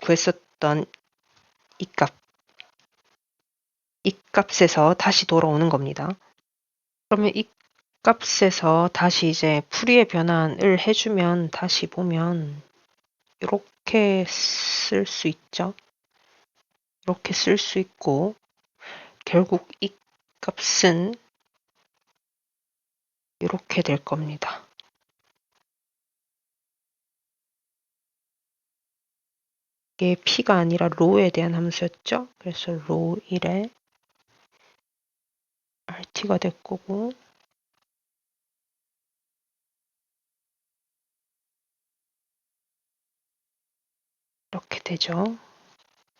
구했었던 이 값에서 다시 돌아오는 겁니다. 그러면 이 값에서 다시 이제 풀이의 변환을 해주면 다시 보면 이렇게 쓸 수 있죠. 이렇게 쓸 수 있고, 결국 이 값은 이렇게 될 겁니다. 이게 P가 아니라 로에 대한 함수였죠. 그래서 로 1에 RT가 될 거고, 이렇게 되죠.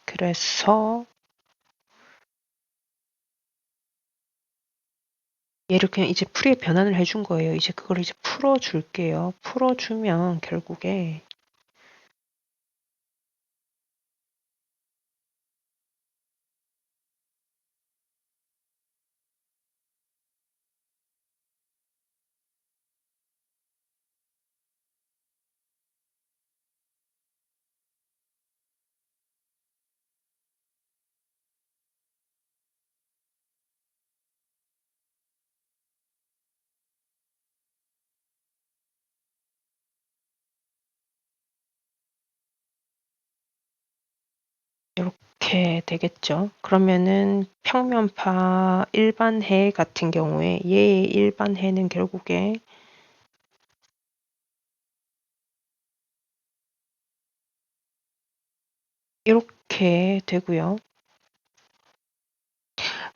그래서 얘를 그냥 이제 풀이의 변환을 해준 거예요. 이제 그걸 이제 풀어줄게요. 풀어주면 결국에 이렇게 되겠죠. 그러면은 평면파 일반해 같은 경우에 얘의 일반해는 결국에 이렇게 되고요.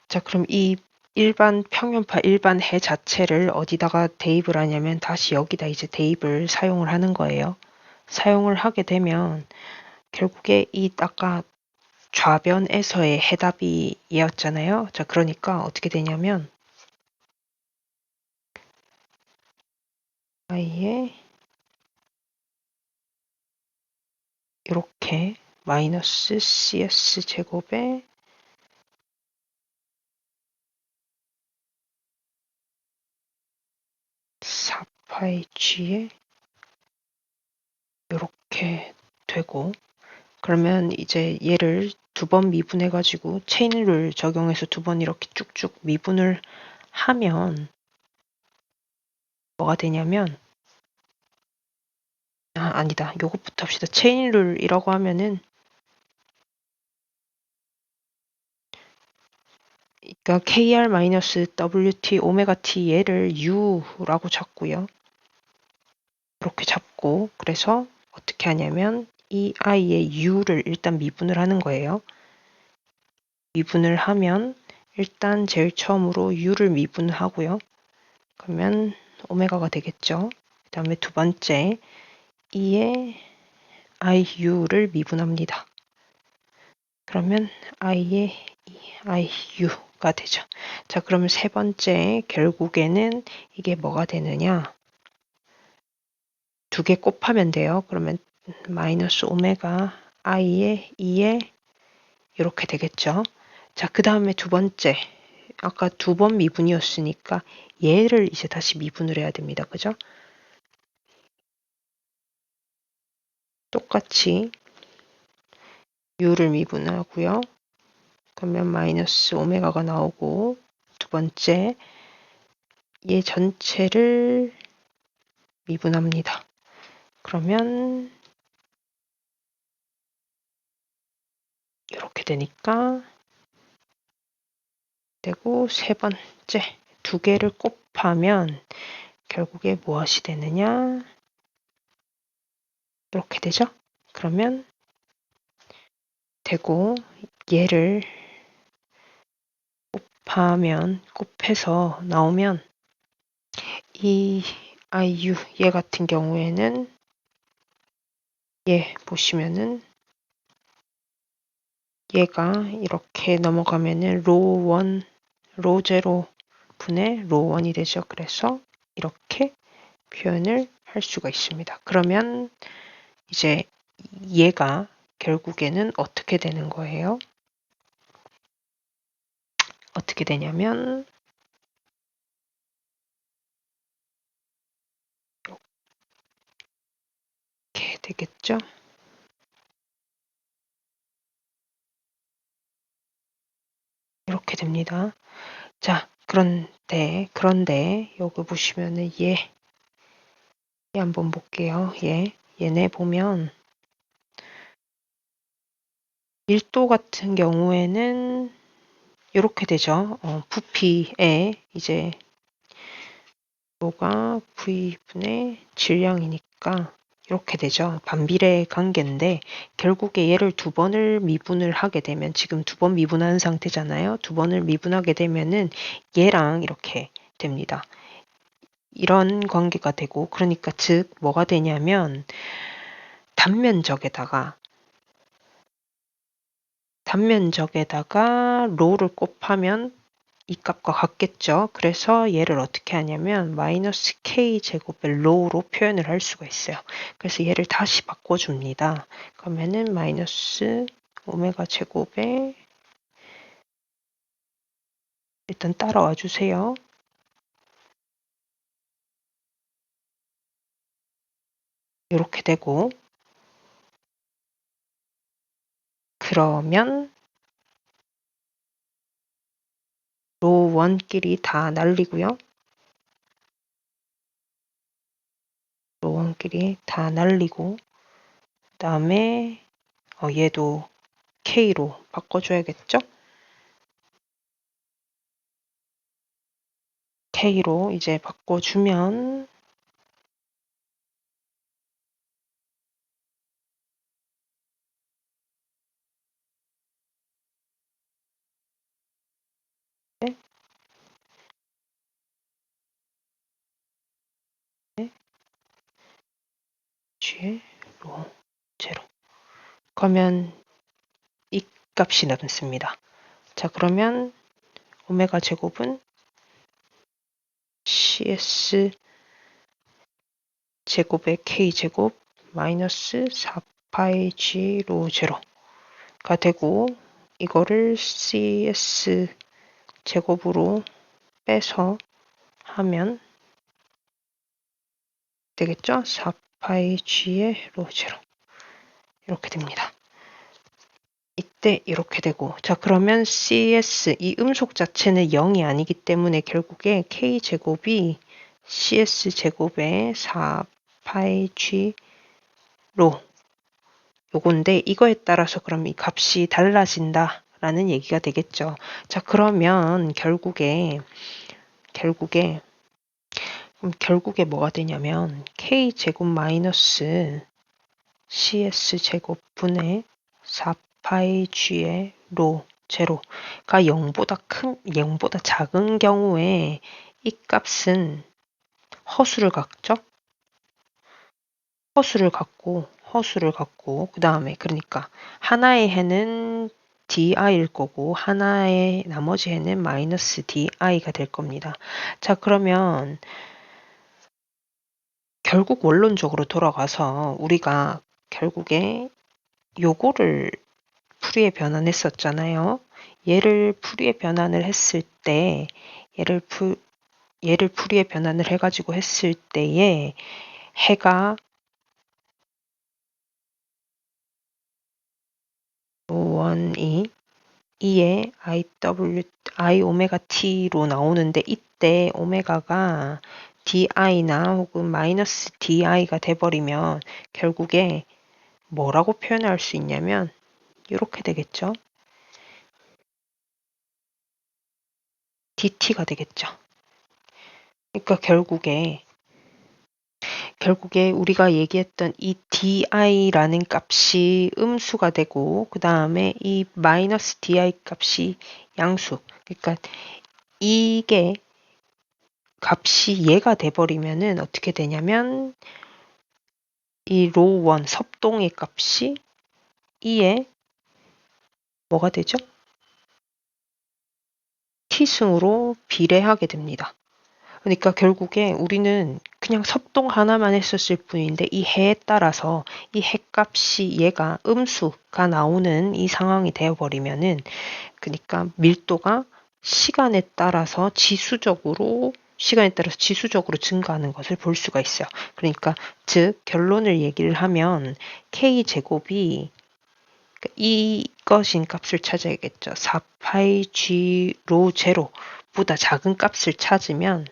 자, 그럼 이 일반 평면파 일반해 자체를 어디다가 대입을 하냐면 다시 여기다 이제 대입을 사용을 하는 거예요. 사용을 하게 되면 결국에 이 아까 좌변에서의 해답이 얘였잖아요. 자, 그러니까 어떻게 되냐면 i에 이렇게 마이너스 cs 제곱에 4파이 g에 이렇게 되고, 그러면 이제 얘를 2번 미분해가지고 체인룰 적용해서 2번 이렇게 쭉쭉 미분을 하면 뭐가 되냐면, 아니다. 요것부터 합시다. 체인룰이라고 하면은, 그러니까 KR-WT 오메가 T 얘를 U라고 잡고요. 이렇게 잡고, 그래서 어떻게 하냐면 이 i의 U를 일단 미분을 하는 거예요. 미분을 하면 일단 제일 처음으로 U를 미분하고요. 그러면 오메가가 되겠죠. 그 다음에 두 번째 2의 IU를 미분합니다. 그러면 i의 IU가 되죠. 자, 그러면 세 번째 결국에는 이게 뭐가 되느냐? 두 개 곱하면 돼요. 그러면 마이너스 오메가 i의 2에 이렇게 되겠죠. 자, 그 다음에 두 번째. 아까 두 번 미분이었으니까 얘를 이제 다시 미분을 해야 됩니다. 그죠? 똑같이 u를 미분하고요. 그러면 마이너스 오메가가 나오고 두 번째 얘 전체를 미분합니다. 그러면 이렇게 되니까 되고 세 번째 두 개를 곱하면 결국에 무엇이 되느냐? 이렇게 되죠? 그러면 되고 얘를 곱해서 나오면 이 IU 얘 같은 경우에는 얘 보시면은 얘가 이렇게 넘어가면은 로 1, 로 0 분의 로 1이 되죠. 그래서 이렇게 표현을 할 수가 있습니다. 그러면 이제 얘가 결국에는 어떻게 되는 거예요? 어떻게 되냐면 이렇게 되겠죠? 이렇게 됩니다. 자, 그런데 여기 보시면은 얘 한번 볼게요. 얘네 보면 1도 같은 경우에는 이렇게 되죠. 부피에 이제 로가 V분의 질량이니까 이렇게 되죠. 반비례 관계인데 결국에 얘를 두 번을 미분을 하게 되면 지금 두 번 미분한 상태잖아요. 두 번을 미분하게 되면은 얘랑 이렇게 됩니다. 이런 관계가 되고 그러니까 즉 뭐가 되냐면 단면적에다가 로를 곱하면 이 값과 같겠죠. 그래서 얘를 어떻게 하냐면 마이너스 k 제곱의 로우로 표현을 할 수가 있어요. 그래서 얘를 다시 바꿔줍니다. 그러면은 마이너스 오메가 제곱에 일단 따라와 주세요. 이렇게 되고 그러면 로 원끼리 다 날리고요. 로 원끼리 다 날리고 그 다음에 얘도 k로 바꿔줘야겠죠? k로 이제 바꿔주면 네, G의 로 제로. 그러면 이 값이 남습니다. 자, 그러면 오메가 제곱은 cs 제곱의 k 제곱 마이너스 4파이 g 로 제로가 되고 이거를 cs 제곱으로 빼서 하면 되겠죠? 4파이 g의 로 제로 이렇게 됩니다. 이때 이렇게 되고 자 그러면 cs 이 음속 자체는 0이 아니기 때문에 결국에 k제곱이 cs제곱의 4파이 g로 요건데 이거에 따라서 그럼 이 값이 달라진다 라는 얘기가 되겠죠. 자 그러면 결국에 뭐가 되냐면 k제곱 마이너스 cs제곱 분의 4파이 g의 로 제로가 0보다 작은 경우에 이 값은 허수를 갖죠. 허수를 갖고 그 다음에 그러니까 하나의 해는 di일 거고 하나의 나머지 해는 마이너스 di가 될 겁니다. 자 그러면 결국 원론적으로 돌아가서 우리가 결국에 요거를 풀이에 변환했었잖아요. 얘를 풀이에 변환을 했을 때 얘를 풀이에 변환을 해가지고 했을 때에 해가 원이 2에 I 오메가 t로 나오는데 이때 오메가가 di나 혹은 마이너스 di가 돼버리면 결국에 뭐라고 표현할 수 있냐면 이렇게 되겠죠. dt가 되겠죠. 그러니까 결국에 우리가 얘기했던 이 di라는 값이 음수가 되고 그 다음에 이 마이너스 di 값이 양수. 그러니까 이게 값이 얘가 돼버리면은 어떻게 되냐면 이 로1 섭동의 값이 2에 뭐가 되죠? t승으로 비례하게 됩니다. 그러니까 결국에 우리는 그냥 섭동 하나만 했었을 뿐인데 이 해에 따라서 이 해값이 얘가 음수가 나오는 이 상황이 되어버리면은 그러니까 밀도가 시간에 따라서 지수적으로 증가하는 것을 볼 수가 있어요. 그러니까 즉 결론을 얘기를 하면 K제곱이 이것인 값을 찾아야겠죠. 4파이 G 로 제로보다 작은 값을 찾으면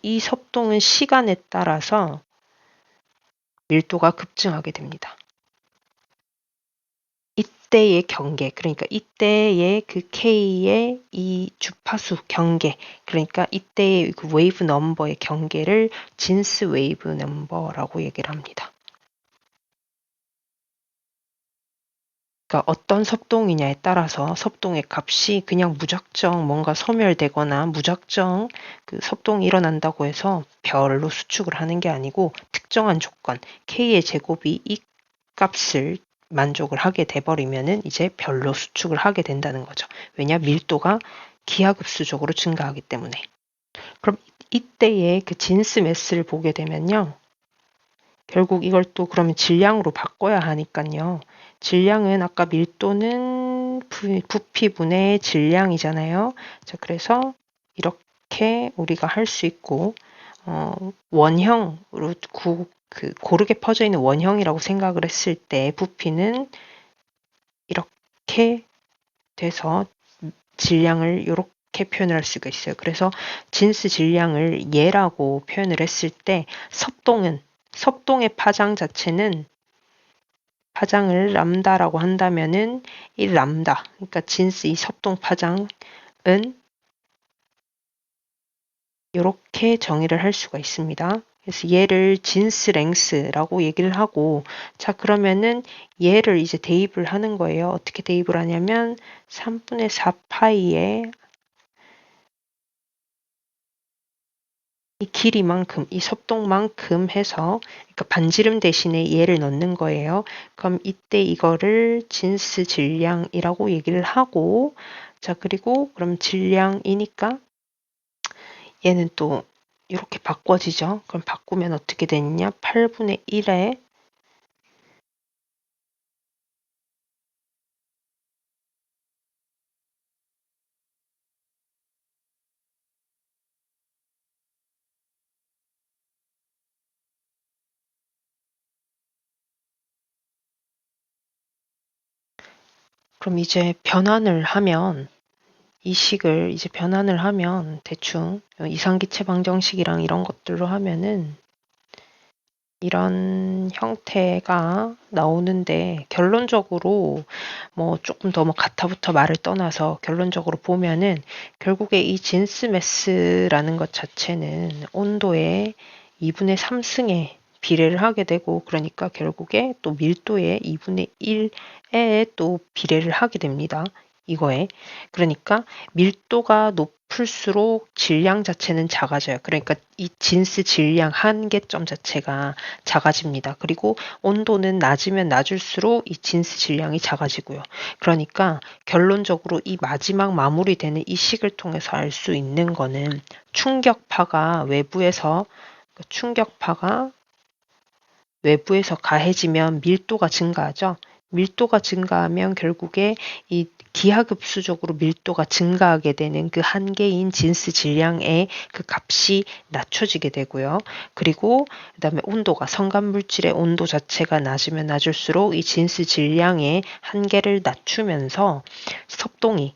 이 섭동은 시간에 따라서 밀도가 급증하게 됩니다. 이때의 경계, 그러니까 이때의 그 K의 이 주파수 경계, 그러니까 이때의 그 웨이브 넘버의 경계를 진스 웨이브 넘버라고 얘기를 합니다. 그러니까 어떤 섭동이냐에 따라서 섭동의 값이 그냥 무작정 뭔가 소멸되거나 무작정 그 섭동이 일어난다고 해서 별로 수축을 하는 게 아니고 특정한 조건, K의 제곱이 이 값을 만족을 하게 돼버리면은 이제 별로 수축을 하게 된다는 거죠. 왜냐? 밀도가 기하급수적으로 증가하기 때문에. 그럼 이때의 그 진스 매스를 보게 되면요. 결국 이걸 또 그러면 질량으로 바꿔야 하니까요. 질량은 아까 밀도는 부피분의 질량이잖아요. 자, 그래서 이렇게 우리가 할 수 있고 원형으로 고르게 퍼져 있는 원형이라고 생각을 했을 때 부피는 이렇게 돼서 질량을 이렇게 표현을 할 수가 있어요. 그래서 진스 질량을 예라고 표현을 했을 때 섭동의 파장 자체는 파장을 람다라고 한다면은 이 람다, 그러니까 진스 이 섭동 파장은 이렇게 정의를 할 수가 있습니다. 그래서 얘를 진스 랭스라고 얘기를 하고 자 그러면은 얘를 이제 대입을 하는 거예요. 어떻게 대입을 하냐면 3분의 4파이에 이 길이만큼, 이 섭동만큼 해서 그러니까 반지름 대신에 얘를 넣는 거예요. 그럼 이때 이거를 진스 질량이라고 얘기를 하고 자 그리고 그럼 질량이니까 얘는 또 이렇게 바꿔지죠. 그럼 바꾸면 어떻게 되느냐? 8분의 1에 그럼 이제 변환을 하면 이 식을 이제 변환을 하면 대충 이상기체 방정식이랑 이런 것들로 하면은 이런 형태가 나오는데 결론적으로 뭐 조금 더 뭐 가타부터 말을 떠나서 결론적으로 보면은 결국에 이 진스 매스라는 것 자체는 온도의 2분의 3승에 비례를 하게 되고 그러니까 결국에 또 밀도의 2분의 1에 또 비례를 하게 됩니다. 이거에. 그러니까 밀도가 높을수록 질량 자체는 작아져요. 그러니까 이 진스 질량 한계점 자체가 작아집니다. 그리고 온도는 낮으면 낮을수록 이 진스 질량이 작아지고요. 그러니까 결론적으로 이 마지막 마무리되는 이 식을 통해서 알 수 있는 거는 충격파가 외부에서 가해지면 밀도가 증가하죠. 밀도가 증가하면 결국에 이 기하급수적으로 밀도가 증가하게 되는 그 한계인 진스 질량의 그 값이 낮춰지게 되고요. 그리고 그다음에 온도가 성간 물질의 온도 자체가 낮으면 낮을수록 이 진스 질량의 한계를 낮추면서 섭동이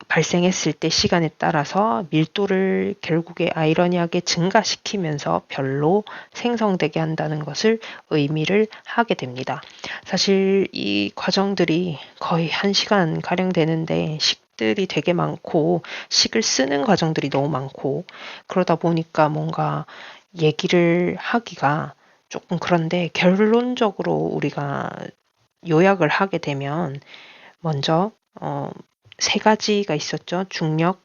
발생했을 때 시간에 따라서 밀도를 결국에 아이러니하게 증가시키면서 별로 생성되게 한다는 것을 의미를 하게 됩니다. 사실 이 과정들이 거의 1시간 가량 되는데 식들이 되게 많고 식을 쓰는 과정들이 너무 많고 그러다 보니까 뭔가 얘기를 하기가 조금 그런데 결론적으로 우리가 요약을 하게 되면 먼저 세 가지가 있었죠. 중력,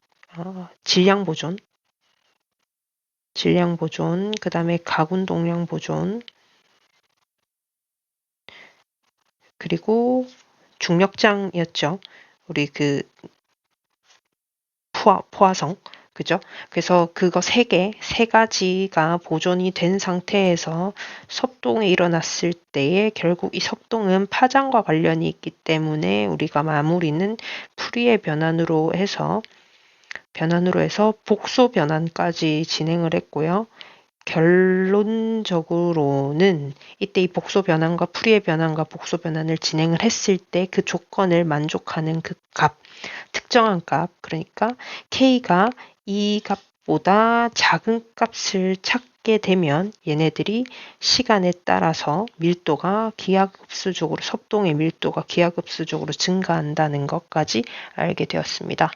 질량 보존, 그 다음에 가군 동량 보존, 그리고 중력장이었죠. 우리 그 포화성, 그죠? 그래서 그거 세 가지가 보존이 된 상태에서 섭동이 일어났을 때에 결국 이 섭동은 파장과 관련이 있기 때문에 우리가 마무리는 풀이의 변환으로 해서 복소 변환까지 진행을 했고요. 결론적으로는 이때 이 복소 변환과 풀이의 변환과 복소 변환을 진행을 했을 때 그 조건을 만족하는 그 값, 특정한 값, 그러니까 K가 이 값보다 작은 값을 찾게 되면 얘네들이 시간에 따라서 밀도가 기하급수적으로, 섭동의 밀도가 기하급수적으로 증가한다는 것까지 알게 되었습니다.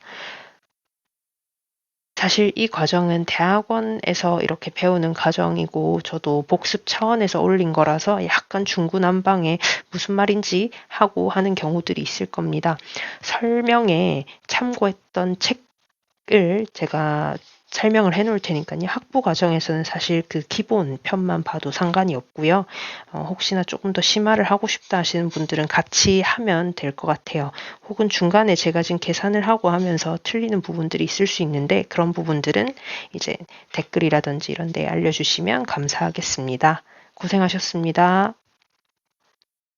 사실 이 과정은 대학원에서 이렇게 배우는 과정이고 저도 복습 차원에서 올린 거라서 약간 중구난방에 무슨 말인지 하고 하는 경우들이 있을 겁니다. 설명에 참고했던 책을 제가 설명을 해 놓을 테니까요. 학부 과정에서는 사실 그 기본 편만 봐도 상관이 없고요. 혹시나 조금 더 심화를 하고 싶다 하시는 분들은 같이 하면 될 것 같아요. 혹은 중간에 제가 지금 계산을 하고 하면서 틀리는 부분들이 있을 수 있는데 그런 부분들은 이제 댓글이라든지 이런 데 알려주시면 감사하겠습니다. 고생하셨습니다.